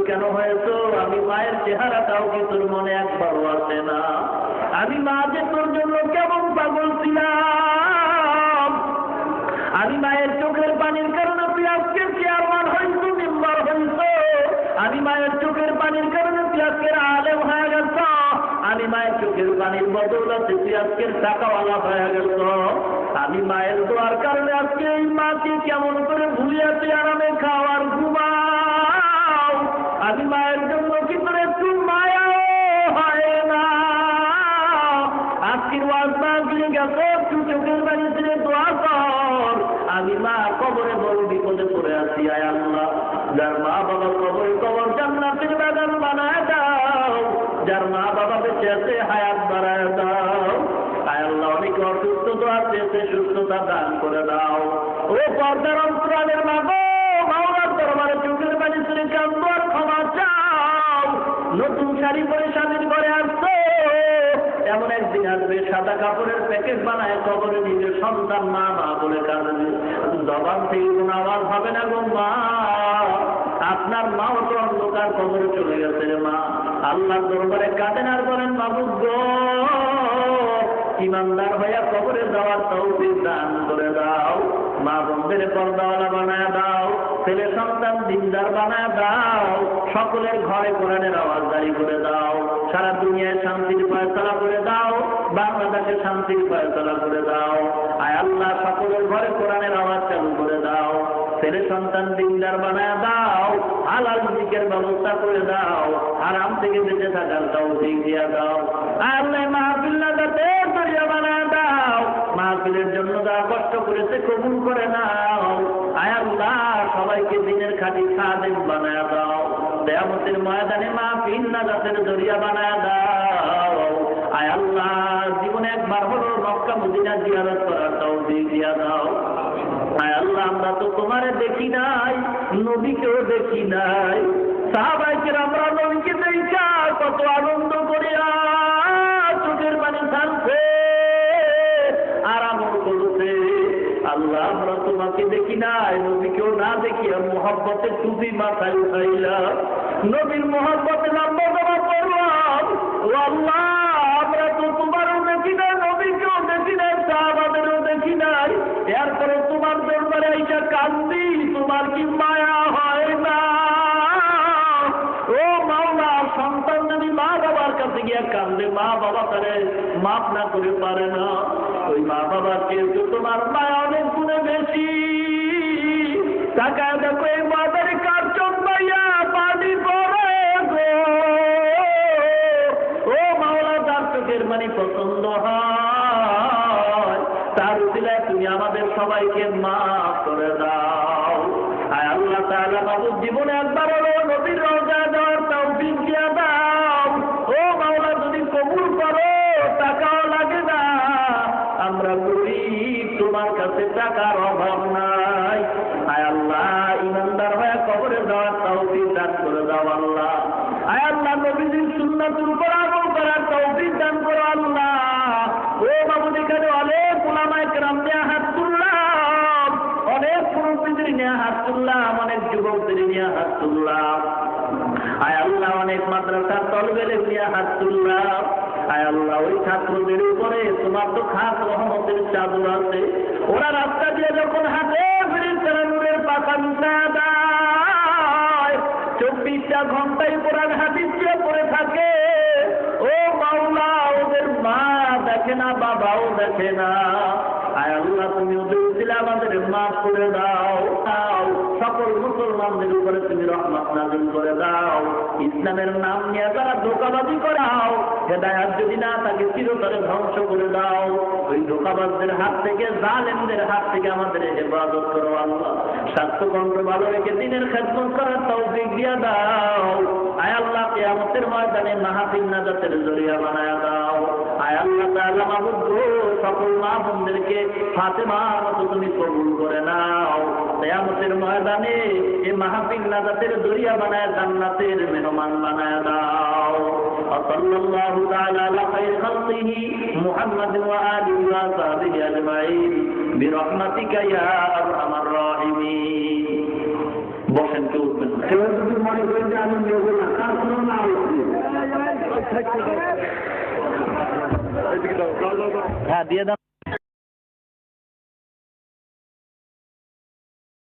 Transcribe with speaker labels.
Speaker 1: কেন হয়েছো? আমি মায়ের চেহারাটাও কি তোর মনে একবারও আসে না? আমি মা যে তোর জন্য কেমন পাগল ছিলাম। আমি মায়ের চোখের পানির কারণে তুই আজকে চেয়ারম্যান হইছো, মেম্বার হইছো। আমি মায়ের চোখের পানির কারণে তুই আজকের আলেম হয়ে গেছ। আমি মায়ের চোখের পানির বদৌলতে তুই আজকের টাকাওয়ালা হয়ে গেছ। আমি মায়ের দোয়ার কারণে আজকে এই মাকে কেমন করে ভুলিয়া তুই আরামে খাওয়ার ঘুমাও। আমি মায়ের জন্য কি তোর একটু মায়াও হয় না? আজকের ওয়াজ মাহফিলে গেছ, তুই চোখের পানি ছেড়ে দোয়া কর। আমি মা কবরে বড় বিপদে পড়ে আছি। আয় আল্লাহ, যার মা বাবা কবরে কবর জান্নাতের বাগান বানায় দাও। যার মা বাবা বেঁচে আছে হায়াত বাড়ায় দাও। আয় আল্লাহ, অনেক অসুস্থতা আছে, সুস্থতা দান করে দাও। ও পর্দার অন্তরালের মা গো, মাওলার দরবারে চোখের পানি ছেড়ে কাঁদো আর ক্ষমা চাও। নতুন শাড়ি পরে স্বামীর ঘরে আসছো, এমন একদিন আসবে সাদা কাপড়ের প্যাকেট বানায় কবরে নিজের সন্তান মা মা বলে কাঁদবে। জবান থেকে কোন আওয়াজ হবে না গো মা। আপনার মাও তো অন্ধকার কবরে চলে গেছে রে মা। আল্লাহর দরবারে কাঁদেন আর বলেন, মাবুদ গো, ইমানদার হইয়া কবরে যাওয়ার তৌফিক দান করে দাও। মা বোনদের পর্দাওয়ালা বানায় দাও। ছেলে সন্তান দিনদার বানায় দাও। সকলের ঘরে কোরআনের আওয়াজ জারি করে দাও। সারা দুনিয়ায় শান্তির ফয়সালা করে দাও। বাংলাদেশে শান্তির ফয়সালা করে দাও। আয় আল্লাহ, সকলের ঘরে কোরআনের আওয়াজ চালু করে দাও। ছেলে সন্তান দিনদার বানায় দাও। হালাল রিজিকের ব্যবস্থা করে দাও। হারাম থেকে বেঁচে থাকার তৌফিক দিয়ে দাও। আয় আল্লাহ, মাহফিল নাজাতে দরিয়া বানায় দাও। মাহফিলের জন্য যা কষ্ট করেছে কবুল করে নাও। আয় আল্লাহ, সবাইকে দিনের খাঁটি খাদেম বানায় দাও। কিয়ামতের ময়দানে মাহফিল নাজাতের দরিয়া বানায় দাও। আয় আল্লাহ, জীবনে একবার হলো মক্কা মদিনা জিয়ারত করার তৌফিক দিয়ে দাও। আয় আল্লাহ, আমরা তো তোমারে দেখি নাই, নবীকেও দেখি নাই। সাহাবায়ে কেরামরা নবীকে দেখা কত আনন্দ করিয়া চোখের পানি ছাড়ছে আর আমল করছে। আল্লাহ, আমরা তোমাকে দেখি নাই, নবীকেও না দেখিয়া মোহাব্বতের টুপি মাথায় উঠাইলা, নবীর মোহাব্বতে লম্বা জমা করলাম। ও আল্লাহ, আমরা তো তোমারও দেখি নাই, নবীকেও দেখি নাই, সাহাবাদেরও দেখি নাই। এরপরে তোমার দরবারে আইসা কান্দি, তোমার কি মায়া হয় না? ও মাওলা, সন্তান যদি মা বাবার কাছে গিয়া কান্দে, মা বাবা তারে মাফ না করে পারে না। ওই মা বাবার কেউ তোমার মায়া অনেক গুণে বেশি। টাকায় দেখো এই মাদারে কার চোখ পাইয়া পানি পড়ে গো। ও মাওলা, তার চোখের পানি পছন্দ হয়, তার উসিলায় তুমি আমাদের সবাইকে মাফ করে দাও। আয় আল্লাহ তাআলা, মাবুদ, জীবনে একবার হলো নবীর রওজা দেওয়ার তৌফিক দিয়ে দাও। ও মাওলা, যদি কবুল করো, টাকাও লাগে না, আমরা গরীব, তোমার কাছে টাকার অভাব নাই। আয় আল্লাহ, ইমানদার হয়ে কবরে যাওয়ার তৌফিক দান করে দাও আল্লাহ। আয় আল্লাহ, নবীজির সুন্নাতের উপর আমল করার তৌফিক দান করো আল্লাহ। ও মাবুদ, এখানে অনেক উলামায়ে কেরাম নিয়ে হাত তুললাম, অনেক মুরব্বিদের নিয়ে হাত তুললাম, অনেক যুবকদের নিয়ে হাত তুললাম। আয় আল্লাহ, অনেক মাদ্রাসার তলবেলে নিয়ে হাত তুললাম। আয় আল্লাহ, ওই ছাত্রদের উপরে তোমার তো খাস রহমতের চাদর আছে। ওরা রাস্তা দিয়ে যখন হাঁটে, ফেরেশতারা নূরের পাখা মিশায়া দেয়। 24টা ঘন্টায় কোরআন হাদিস দিয়ে পড়ে থাকে। ও মাওলা, ওদের মা দেখে না, বাবাও দেখে না। আয় আল্লাহ, তুমি ওদের উসিলা আমাদের মাফ করে দাও। সকল মুসলমানদের উপরে তুমি রহমত নাযিল করে দাও। ইসলামের নাম নিয়ে যারা ধোঁকাবাজি করাও, হেদায়েত যদি না থাকে চিরতরে ধ্বংস করে দাও। ওই ধোঁকাবাজদের হাত থেকে, জালেমদের হাত থেকে আমাদের হেফাজত করো আল্লাহ। স্বাস্থ্য কণ্ঠ ভালো রেখে দিনের খেদমত করার তৌফিক দিয়ে দাও। আয় আল্লাহ, কিয়ামতের ময়দানে মাহফিল নাজাতের জরিয়া বানায়া দাও। আয় আল্লাহ তাআলা, মাবুদ গো, সকল মা বোনদেরকে ফাতেমার মতো তুমি কবুল করে নাও। কিয়ামতের ময়দানে এই মাহফিল নাজাতের জরিয়া বানায় জান্নাতের মেহমান বানায় দাও। সাল্লাল্লাহু তাআলা আলা খায়রি খালকিহি মুহাম্মাদিন ওয়া আলিহি ওয়া সাহবিহি আজমাইন বিরহমাতিকা ইয়া আরহামার রাহিমিন। বসেন, কেউ উঠবেন না।
Speaker 2: করেন যে আমি নেব না, তার কোনো না উচিত।
Speaker 1: হ্যাঁ দিয়ে দাও।